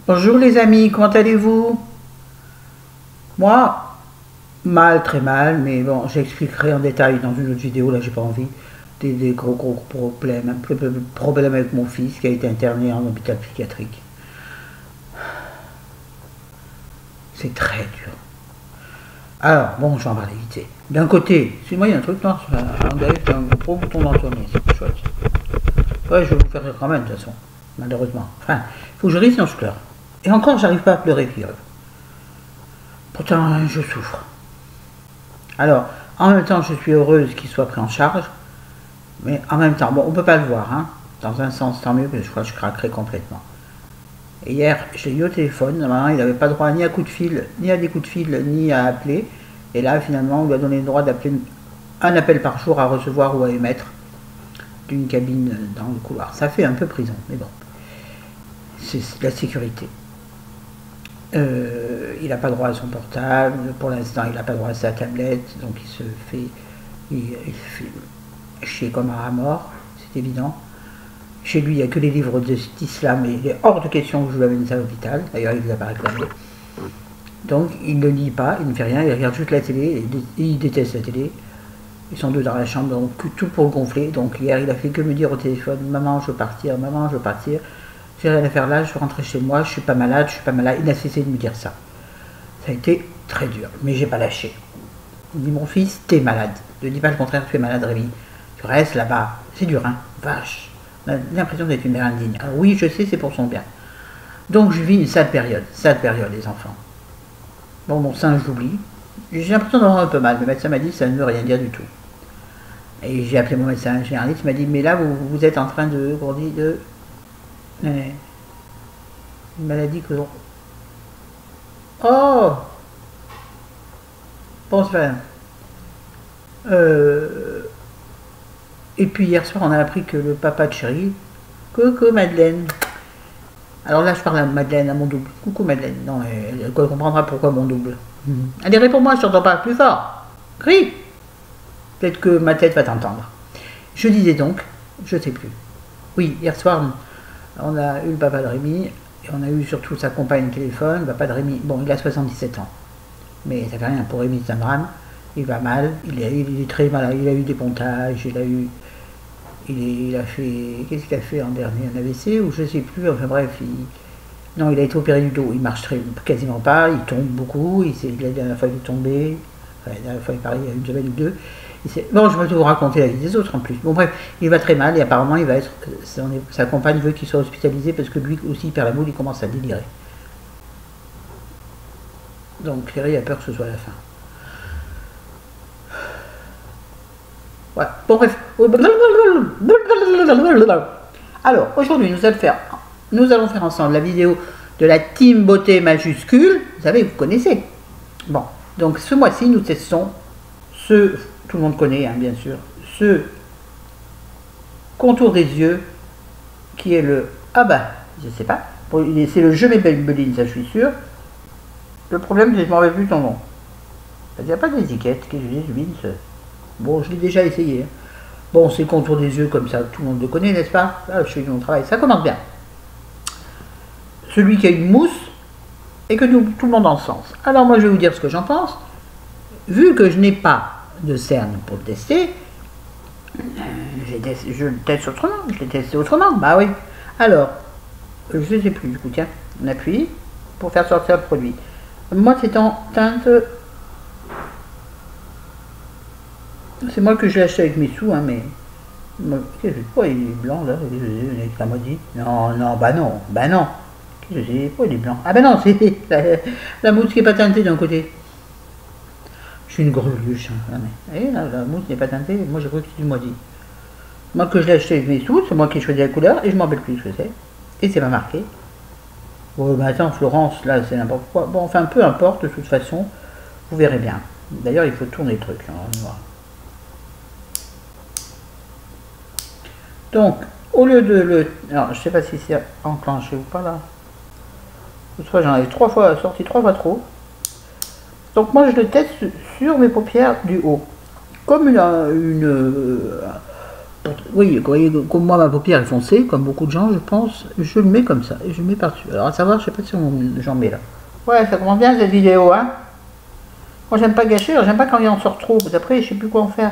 Bonjour les amis, comment allez-vous? Moi, mal, très mal, mais bon, j'expliquerai en détail dans une autre vidéo, là j'ai pas envie. Des gros problèmes, un peu de problème avec mon fils qui a été interné en hôpital psychiatrique. C'est très dur. Alors, bon, je vais en parler vite fait. D'un côté, si moi il y a un truc, non, c'est un gros bouton d'Anthony, c'est pas chouette. Ouais, je vais vous faire rire quand même, de toute façon, malheureusement. Enfin, il faut que je rise sinon je pleure. Et encore, j'arrive pas à pleurer, figure. Pourtant, je souffre. Alors, en même temps, je suis heureuse qu'il soit pris en charge, mais en même temps, bon, on peut pas le voir, hein. Dans un sens, tant mieux, mais je crois que je craquerai complètement. Et hier, je l'ai eu au téléphone, normalement, il n'avait pas droit ni à coups de fil, ni à des coups de fil, ni à appeler. Et là, finalement, on lui a donné le droit d'appeler un appel par jour à recevoir ou à émettre d'une cabine dans le couloir. Ça fait un peu prison, mais bon, c'est la sécurité. Il n'a pas droit à son portable, pour l'instant il n'a pas droit à sa tablette, donc il se fait chier comme un rat mort, c'est évident. Chez lui il n'y a que les livres d'islam et il est hors de question que je lui amène ça à l'hôpital, d'ailleurs il ne les a pas réclamé. Donc il ne lit pas, il ne fait rien, il regarde juste la télé, et il déteste la télé. Ils sont deux dans la chambre, donc tout pour le gonfler. Donc hier il a fait que me dire au téléphone, maman je veux partir, maman je veux partir. J'ai rien à faire là, je veux rentrer chez moi, je suis pas malade, je suis pas malade. Il a cessé de me dire ça. Ça a été très dur, mais j'ai pas lâché. Il me dit, mon fils, t'es malade. Ne dis pas le contraire, tu es malade, Rémi. Tu restes là-bas. C'est dur, hein. Vache. On a l'impression d'être une mère indigne. Alors oui, je sais, c'est pour son bien. Donc je vis une sale période, les enfants. Bon, mon sein, j'oublie. J'ai l'impression d'avoir un peu mal. Le médecin m'a dit, ça ne veut rien dire du tout. Et j'ai appelé mon médecin généraliste, il m'a dit, mais là, vous êtes en train de... Une maladie que l'on... Oh! Bon, c'est pas rien. Et puis hier soir, on a appris que le papa de Chérie... Coucou Madeleine. Alors là, je parle à Madeleine, à mon double. Coucou Madeleine. Non, elle comprendra pourquoi mon double. Allez, réponds-moi, je t'entends pas plus fort. Crie! Peut-être que ma tête va t'entendre. Je disais donc, je sais plus. Oui, hier soir... On a eu le papa de Rémi, et on a eu surtout sa compagne au téléphone, le papa de Rémi. Bon, il a 77 ans, mais ça fait rien pour Rémi, c'est un drame. Il va mal, il est très malade, il a eu des pontages, il a fait, qu'est-ce qu'il a fait en dernier, un AVC ou je sais plus, enfin bref, non, il a été opéré du dos, il marche quasiment pas, il tombe beaucoup, la dernière fois il est tombé, enfin, la dernière fois il parlait il y a une semaine ou deux. Bon, je vais vous raconter la vie des autres en plus. Bon bref, il va très mal et apparemment il va être... Sa compagne veut qu'il soit hospitalisé parce que lui aussi il perd la boule, il commence à délirer. Donc Chérie a peur que ce soit la fin. Ouais, bon bref. Alors, aujourd'hui nous allons faire ensemble la vidéo de la team beauté majuscule. Vous savez, vous connaissez. Bon, donc ce mois-ci nous testons tout le monde connaît, hein, bien sûr, ce contour des yeux qui est le... Ah bah, je sais pas, c'est le Je Maybelline, ça je suis sûr. Le problème, c'est que je m'en rappelle plus ton nom. Il n'y a pas d'étiquette, qu'est-ce que je dis, bon, je l'ai déjà essayé. Hein. Bon, c'est le contour des yeux comme ça, tout le monde le connaît, n'est-ce pas? Là, je fais mon travail, ça commence bien. Celui qui a une mousse et que tout le monde en sens. Alors moi, je vais vous dire ce que j'en pense. Vu que je n'ai pas de cerne pour le tester, je le teste autrement, je l'ai testé autrement, bah oui. Alors, je ne sais plus, du coup, tiens, on appuie pour faire sortir le produit. Moi, c'est en teinte, c'est moi que je l'ai acheté avec mes sous, hein, mais, qu'est-ce que c'est, il est blanc, là, avec la maudite. Non, bah non, qu'est-ce que c'est, pourquoi il est blanc? Ah ben non, c'est la mousse qui n'est pas teintée d'un côté. Je suis une greluche, hein. Et la mousse n'est pas teintée, moi j'ai cru que c'était du maudit. Moi que je l'ai acheté avec mes sous, c'est moi qui ai choisi la couleur et je m'en rappelle plus ce que c'est. Et c'est pas marqué. Bon, mais attends, Florence, là c'est n'importe quoi. Bon, enfin peu importe, de toute façon, vous verrez bien. D'ailleurs, il faut tourner le truc. Hein, donc, au lieu de le... Alors, je sais pas si c'est enclenché ou pas là. Toutefois, j'en avais sorti trois fois trop. Donc moi je le teste sur mes paupières du haut. Comme Oui, vous voyez, comme moi, ma paupière est foncée, comme beaucoup de gens, je pense, je le mets comme ça, et je le mets par-dessus. Alors, à savoir, je sais pas si j'en mets là. Ouais, ça commence bien cette vidéo, hein. Moi, j'aime pas gâcher, j'aime pas quand il en sort trop, parce qu'après, je sais plus quoi en faire.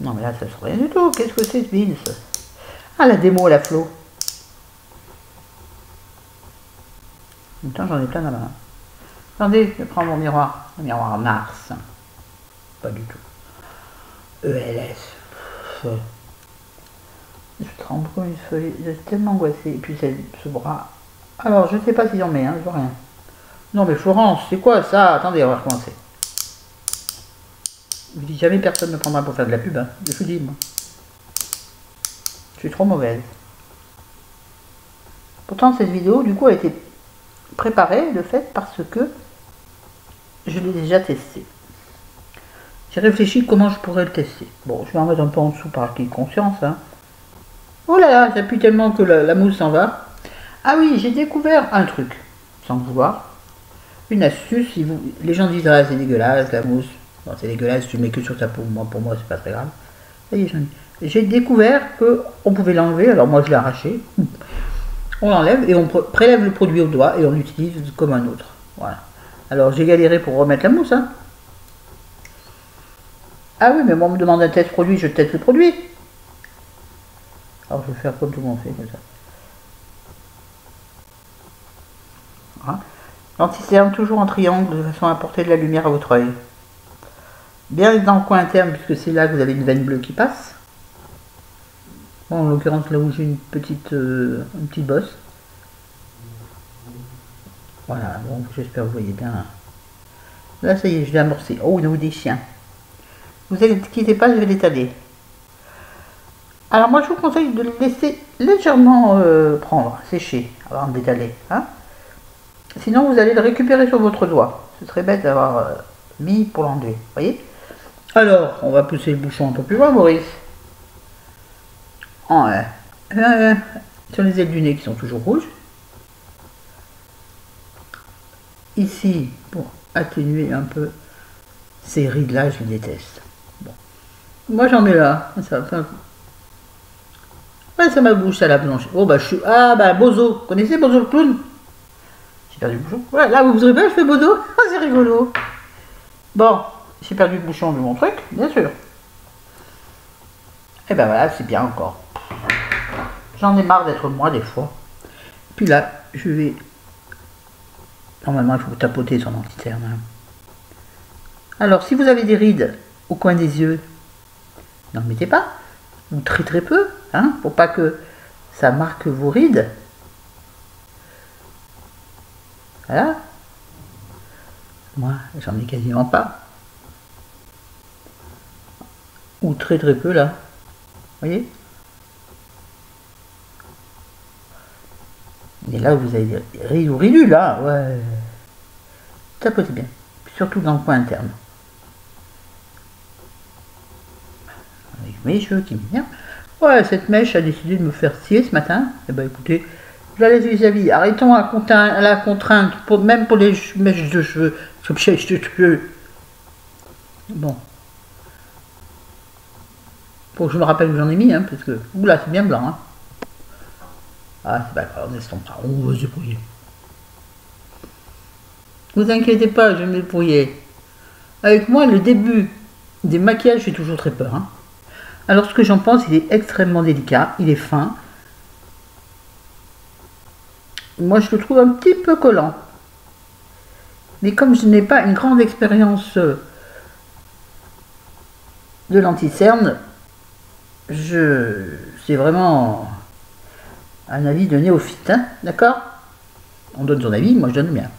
Non, mais là, ça sort rien du tout. Qu'est-ce que c'est, ce bide, ça? Ah, la démo, la Flo. Putain, j'en ai plein là-bas. Attendez, je prends mon miroir. Le miroir Mars. Pas du tout. ELS. Je tremble comme une feuille. Je suis tellement angoissée. Et puis ce bras. Alors, je sais pas s'il en met, hein, je vois rien. Non, mais Florence, c'est quoi ça? Attendez, on va recommencer. Je dis jamais personne ne prendra pour faire de la pub, hein. Je vous dis, moi. Je suis trop mauvaise. Pourtant, cette vidéo, du coup, a été préparée, de fait, parce que je l'ai déjà testé. J'ai réfléchi comment je pourrais le tester. Bon, je vais en mettre un peu en dessous par acquis de conscience, hein. Oh là là, j'appuie tellement que la mousse s'en va. Ah oui, j'ai découvert un truc, sans le vouloir. Une astuce, si vous... les gens disent, ah, c'est dégueulasse, la mousse. Bon, c'est dégueulasse, tu le mets que sur ta peau. Moi, pour moi, c'est pas très grave. Ça y est, j'ai découvert qu'on pouvait l'enlever, alors moi je l'ai arraché. On l'enlève et on prélève le produit au doigt et on l'utilise comme un autre. Voilà. Alors j'ai galéré pour remettre la mousse, hein. Ah oui, mais moi on me demande un test produit, je teste le produit. Alors je vais faire comme tout le monde fait, comme ça. Voilà. L'anticerne toujours en triangle de façon à apporter de la lumière à votre œil. Bien dans le coin interne, puisque c'est là que vous avez une veine bleue qui passe. Bon, en l'occurrence là où j'ai une petite bosse. Voilà, bon, j'espère que vous voyez bien. Là, ça y est, je l'ai amorcé. Oh, il y a des chiens. Vous inquiétez pas, je vais l'étaler. Alors moi, je vous conseille de le laisser légèrement prendre, sécher, avant d'étaler. Hein, sinon, vous allez le récupérer sur votre doigt. Ce serait bête d'avoir mis pour l'enlever. Voyez? Alors, on va pousser le bouchon un peu plus loin, Maurice. Oh, sur les ailes du nez qui sont toujours rouges. Ici, pour atténuer un peu ces rides-là, je les déteste. Bon. Moi, j'en mets là. Ouais, ça m'a bouché à la blanche. Oh, bah, je suis... Ah, bah, Bozo. Vous connaissez Bozo le clown? J'ai perdu le bouchon. Ouais, là, vous vous pas, je fais Bozo. Ah, c'est rigolo. Bon, j'ai perdu le bouchon de mon truc, bien sûr. Et ben voilà, c'est bien encore. J'en ai marre d'être moi des fois. Puis là, je vais... Normalement, il faut tapoter son anti-terne. Hein. Alors, si vous avez des rides au coin des yeux, n'en mettez pas. Ou très très peu, hein, pour pas que ça marque vos rides. Voilà. Moi, j'en ai quasiment pas. Ou très très peu là. Vous voyez? Et là, vous avez des rides ou ridus, là, ouais. Tapotez bien. Surtout dans le coin interne. Avec mes cheveux qui m'énervent. Ouais, cette mèche a décidé de me faire scier ce matin. Eh ben écoutez, je la laisse vis-à-vis. Arrêtons la contrainte, même pour les mèches de cheveux. Bon. Faut que je me rappelle où j'en ai mis, hein, parce que... Oula, c'est bien blanc, hein. Ah, c'est pas grave, on estompera. On va se débrouiller. Vous inquiétez pas, je vais me débrouiller. Avec moi, le début des maquillages, j'ai toujours très peur. Hein. Alors, ce que j'en pense, il est extrêmement délicat, il est fin. Moi, je le trouve un petit peu collant. Mais comme je n'ai pas une grande expérience de l'anti-cerne, c'est vraiment un avis de néophyte, hein, d'accord? On donne son avis, moi je donne le mien.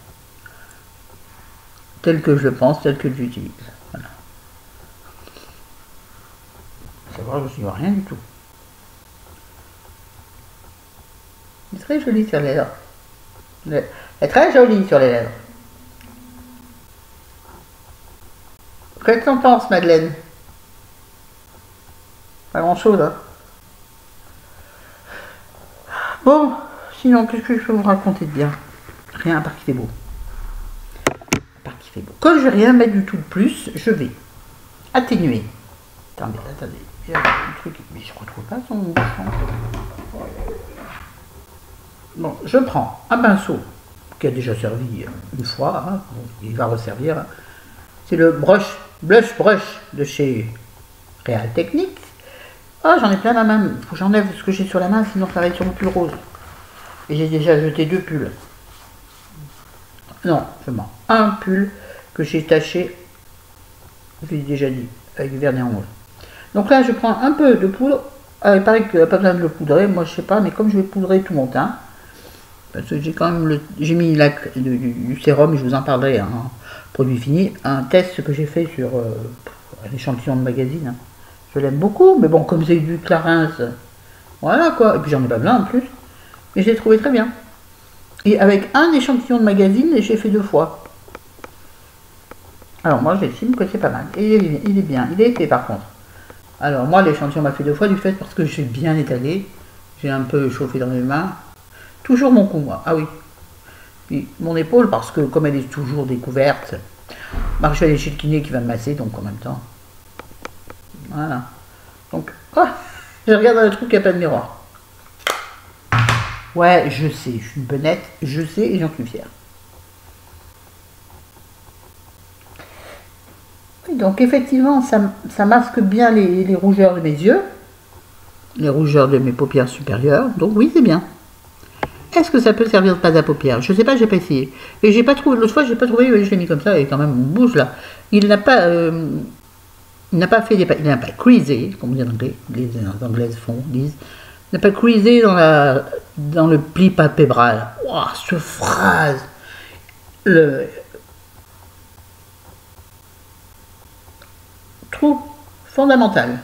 Tel que je le pense, tel que je l'utilise. Voilà. Savoir, je ne vois rien du tout. C'est très joli sur les lèvres. C'est très joli sur les lèvres. Qu'est-ce que t'en penses, Madeleine? Pas grand-chose, hein. Bon, sinon, qu'est-ce que je peux vous raconter de bien? Rien, à part qu'il fait beau. À part qu'il fait beau. Comme je ne vais rien mettre du tout de plus, je vais atténuer Attendez, il y a un truc, mais je retrouve pas son bouchon. Bon, je prends un pinceau qui a déjà servi une fois, hein, il va resservir. C'est le Blush Brush de chez Real Techniques. Ah, j'en ai plein ma main, il faut que j'enlève ce que j'ai sur la main, sinon ça va être sur mon pull rose. Et j'ai déjà jeté 2 pulls. Non, seulement un pull que j'ai taché, je l'ai déjà dit, avec du vernis en rouge. Donc là, je prends un peu de poudre. Il paraît qu'il n'y a pas besoin de le poudrer, moi je sais pas, mais comme je vais poudrer tout mon teint, parce que j'ai quand même j'ai mis du sérum, je vous en parlerai en produit fini, un test que j'ai fait sur un échantillon de magazine. Je l'aime beaucoup, mais bon, comme c'est du Clarins, voilà quoi, et puis j'en ai pas besoin en plus, mais je l'ai trouvé très bien. Et avec un échantillon de magazine, j'ai fait 2 fois. Alors moi j'estime que c'est pas mal, et il est bien, il est épais par contre. Alors moi l'échantillon m'a fait 2 fois du fait parce que j'ai bien étalé, j'ai un peu chauffé dans mes mains, toujours mon cou moi, ah oui, puis mon épaule parce que comme elle est toujours découverte, je vais aller chez le kiné qui va me masser donc en même temps, voilà, donc je regarde dans le truc, il n'y a pas de miroir. Ouais, je sais, je suis une benette, je sais et j'en suis fière. Donc effectivement, ça masque bien les rougeurs de mes yeux, les rougeurs de mes paupières supérieures, donc oui, c'est bien. Est-ce que ça peut servir de pâte à paupières? Je sais pas, j'ai pas essayé. Et j'ai pas trouvé, l'autre fois, j'ai pas trouvé, je l'ai mis comme ça, et quand même, on bouge là. Il n'a pas fait il n'a pas creasé, comme les Anglaises disent. Il n'a pas creasé dans le pli palpébral. Waouh, cette phrase! Trou fondamental.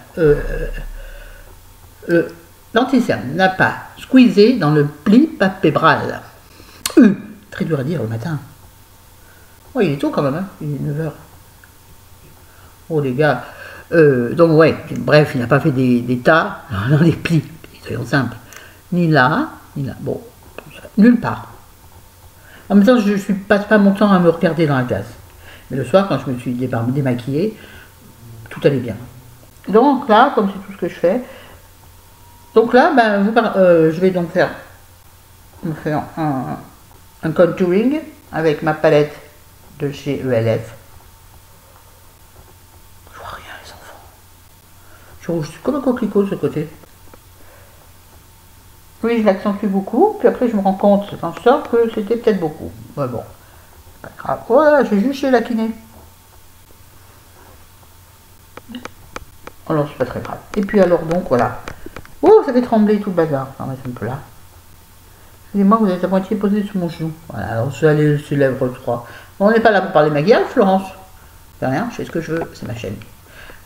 L'anticerne n'a pas squeezé dans le pli palpébral. Très dur à dire le matin. Oh, il est tôt quand même, hein, il est 9 h. Oh les gars. Donc ouais, bref, il n'a pas fait des tas dans les plis, soyons simples. Ni là, bon, nulle part. En même temps, je ne passe pas mon temps à me regarder dans la glace. Mais le soir, quand je me suis démaquillée, tout allait bien. Donc là, comme c'est tout ce que je fais, donc là, je vais donc faire un contouring avec ma palette de chez ELF. Je vois rien les enfants. Je suis comme un coquelicot de ce côté. Oui, je l'accentue beaucoup, puis après je me rends compte quand je sors que c'était peut-être beaucoup. Mais bon, pas grave. Voilà, j'ai juste chez la kiné. Alors c'est pas très grave. Et puis alors donc voilà. Oh, ça fait trembler tout le bazar. On va mettre un peu là. Excusez-moi, vous êtes à moitié posé sur mon genou. Voilà, alors je vais aller sur lèvres 3. Bon, on n'est pas là pour parler maquillage, Florence. C'est rien, je fais ce que je veux, c'est ma chaîne.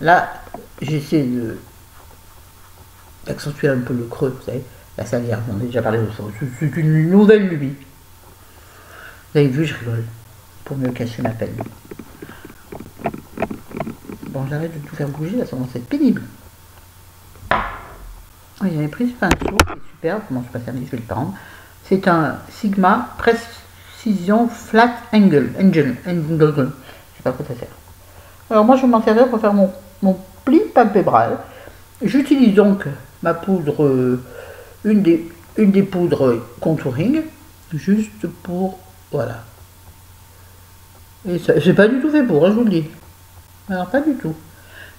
Là, j'essaie d'accentuer un peu le creux, vous savez, la salière, j'en ai déjà parlé de ça. C'est une nouvelle lubie. Vous avez vu, je rigole. Pour mieux cacher ma peine. Bon, j'arrête de tout faire bouger, là, ça commence à être pénible. Oui, j'avais pris ce pinceau, c'est super, comment je passe à je vais le prendre. C'est un Sigma Precision Flat Angle. Je sais pas quoi ça sert. Alors moi, je vais m'en servir pour faire mon pli palpébral. J'utilise donc ma poudre, une des poudres contouring, juste pour, voilà. Et ça, c'est pas du tout fait pour, hein, je vous le dis. Alors, pas du tout.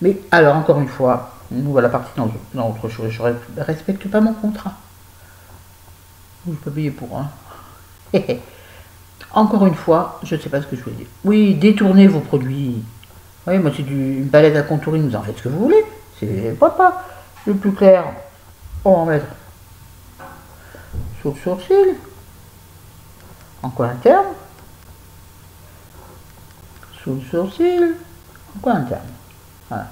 Mais, alors, encore une fois, nous voilà partis dans autre chose. Je respecte pas mon contrat. Je peux payer pour, hein. Encore une fois, je ne sais pas ce que je voulais dire. Oui, détournez vos produits. Oui, moi, c'est une palette à contouring, vous en faites ce que vous voulez. C'est pas le plus clair. On va en mettre sous le sourcil. En coin interne. Sous le sourcil. En coin interne. Voilà.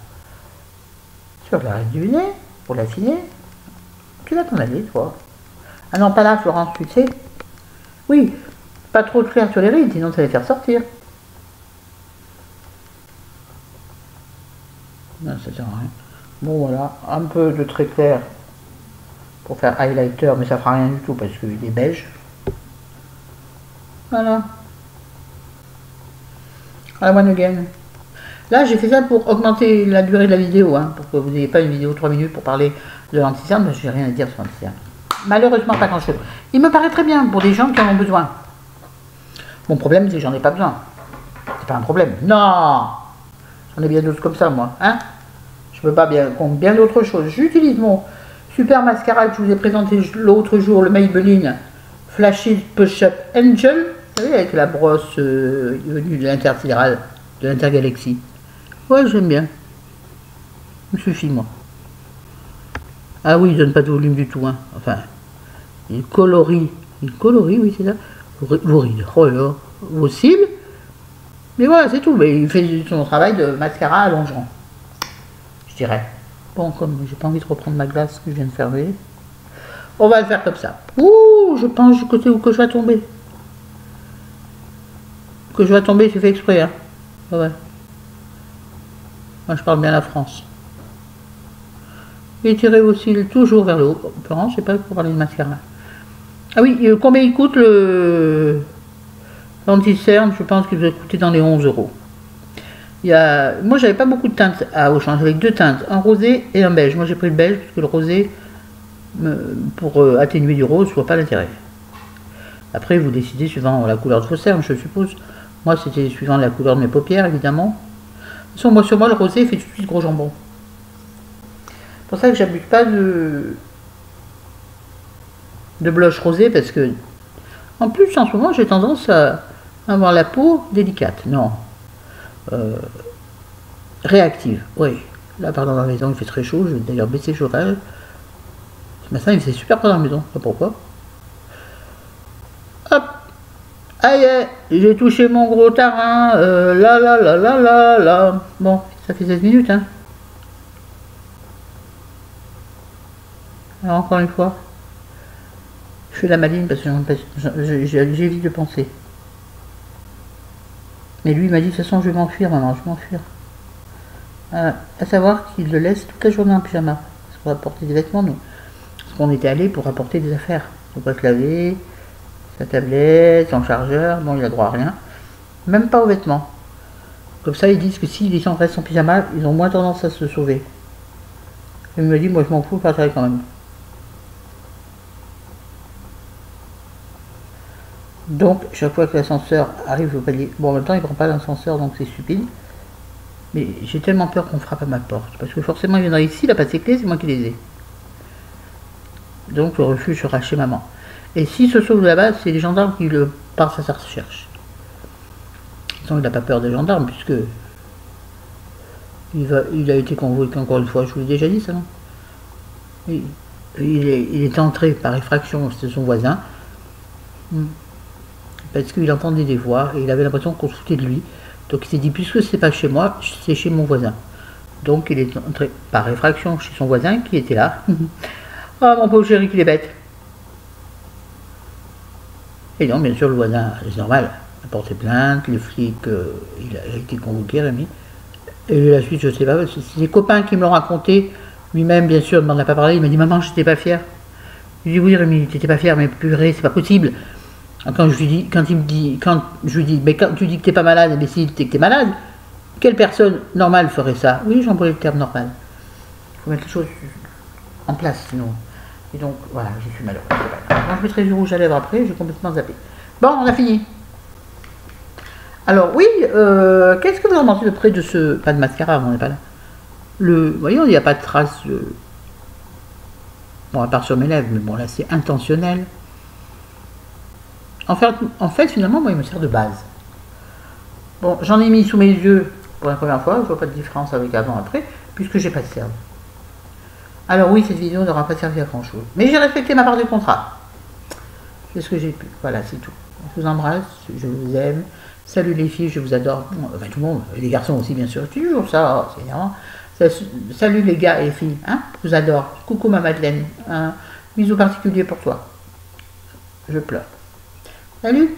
Sur la reste du nez, pour l'affiner. Tu vas t'en aller, toi. Ah non, pas là, Florence, tu sais. Oui, pas trop de clair sur les rides, sinon ça va les faire sortir. Non, ça sert à rien. Bon, voilà, un peu de trait clair pour faire highlighter, mais ça fera rien du tout parce qu'il est beige. Voilà. À la one again. Là, j'ai fait ça pour augmenter la durée de la vidéo, hein, pour que vous n'ayez pas une vidéo 3 minutes pour parler de l'anti-cerne, parce que je n'ai rien à dire sur l'anti-cerne. Malheureusement, pas grand-chose. Il me paraît très bien pour des gens qui en ont besoin. Mon problème, c'est que j'en ai pas besoin. C'est pas un problème. Non! J'en ai bien d'autres comme ça, moi. Hein? Je peux pas bien contre bien d'autres choses. J'utilise mon super mascara que je vous ai présenté l'autre jour, le Maybelline Flashy Push-Up Angel. Vous savez, avec la brosse venue de l'intersidéral, de l'intergalaxie. Ouais, j'aime bien. Il me suffit, moi. Ah oui, il donne pas de volume du tout. Hein. Enfin, il colorie. Il colorie, oui, c'est ça. Louride. Oh là, vos cils. Mais voilà, c'est tout. Mais il fait son travail de mascara allongeant. Je dirais. Bon, comme j'ai pas envie de reprendre ma glace que je viens de fermer, on va le faire comme ça. Ouh, je pense du côté où que je vais tomber. Que je vais tomber, c'est fait exprès. Hein. Ah ouais. Moi, je parle bien la France. Étirez vos cils toujours vers le haut. En je sais pas pour parler de mascara. Ah oui, combien il coûte l'anti-cerne? Je pense qu'il va coûter dans les 11 €. Moi, j'avais pas beaucoup de teintes à Auchan. J'avais 2 teintes, un rosé et un beige. Moi, j'ai pris le beige parce que le rosé, pour atténuer du rose, je vois pas l'intérêt. Après, vous décidez suivant la couleur de vos cernes, je suppose. Moi, c'était suivant la couleur de mes paupières, évidemment. De toute façon, moi, sur moi, le rosé fait tout de suite gros jambon. C'est pour ça que j'abuse pas de blush rosé, parce que, en plus, en ce moment, j'ai tendance à avoir la peau délicate. Non. Réactive, oui. Là, pardon, dans la maison, il fait très chaud. Je vais d'ailleurs baisser le chauffage. Ce matin, il faisait super froid dans la maison. Je sais pas pourquoi. Hop. Aïe, j'ai touché mon gros tarin. Là. Bon, ça fait 16 minutes, hein. Alors, encore une fois, je fais la maline parce que j'évite de penser. Mais lui, il m'a dit, de toute façon, je vais m'enfuir, maman, je vais m'enfuir. À savoir qu'il le laisse toute la journée en pyjama. Parce qu'on va apporter des vêtements, nous. Parce qu'on était allé pour apporter des affaires. Il ne faut pas se laver, sa tablette, son chargeur, bon, il a droit à rien. Même pas aux vêtements. Comme ça, ils disent que s'ils restent en pyjama, ils ont moins tendance à se sauver. Il me dit, moi, je m'en fous, je partirai quand même. Donc, chaque fois que l'ascenseur arrive au palier, bon, en même temps, il ne prend pas l'ascenseur, donc c'est stupide. Mais j'ai tellement peur qu'on frappe à ma porte. Parce que forcément, il viendra ici, il n'a pas ses clés, c'est moi qui les ai. Donc, le refuge sera chez maman. Et s'il se sauve là-bas, c'est les gendarmes qui le partent à sa recherche. Il n'a pas peur des gendarmes, puisque il a été convoqué encore une fois. Je vous l'ai déjà dit, ça, non? Il est entré par effraction, c'était son voisin. Parce qu'il entendait des voix et il avait l'impression qu'on se foutait de lui. Donc il s'est dit, puisque c'est pas chez moi, c'est chez mon voisin. Donc il est entré par effraction chez son voisin qui était là. Oh mon pauvre chéri, qu'il est bête. Et donc bien sûr le voisin, c'est normal, a porté plainte, les flics, il a été convoqué, Rémi. Et la suite, je sais pas, c'est des copains qui me l'ont raconté. Lui-même, bien sûr, ne m'en a pas parlé. Il m'a dit, maman, je n'étais pas fier. Je lui dis, oui Rémi, tu n'étais pas fier, mais purée, c'est pas possible. Quand je lui dis, mais quand tu dis que t'es pas malade, mais si t'es que t'es malade, quelle personne normale ferait ça? Oui, j'emploie le terme normal. Il faut mettre les choses en place, sinon. Et donc, voilà, je suis malheureux. Moi, je mettrai du rouge à lèvres après, j'ai complètement zappé. Bon, on a fini. Alors, oui, qu'est-ce que vous en pensez de près de ce... Pas de mascara, on n'est pas là. Voyons, il n'y a pas de trace de... Bon, à part sur mes lèvres, mais bon, là, c'est intentionnel. En fait, finalement, moi, il me sert de base. Bon, j'en ai mis sous mes yeux pour la première fois, je ne vois pas de différence avec avant, après, puisque j'ai pas de cerne. Alors oui, cette vidéo n'aura pas servi à grand chose. Mais j'ai respecté ma part du contrat. C'est ce que j'ai pu. Voilà, c'est tout. Je vous embrasse, je vous aime. Salut les filles, je vous adore. Enfin, tout le monde, les garçons aussi, bien sûr. C'est toujours ça, c'est énervant. Salut les gars et les filles, hein, je vous adore. Coucou ma Madeleine. Un bisou particulier pour toi. Je pleure. Salut!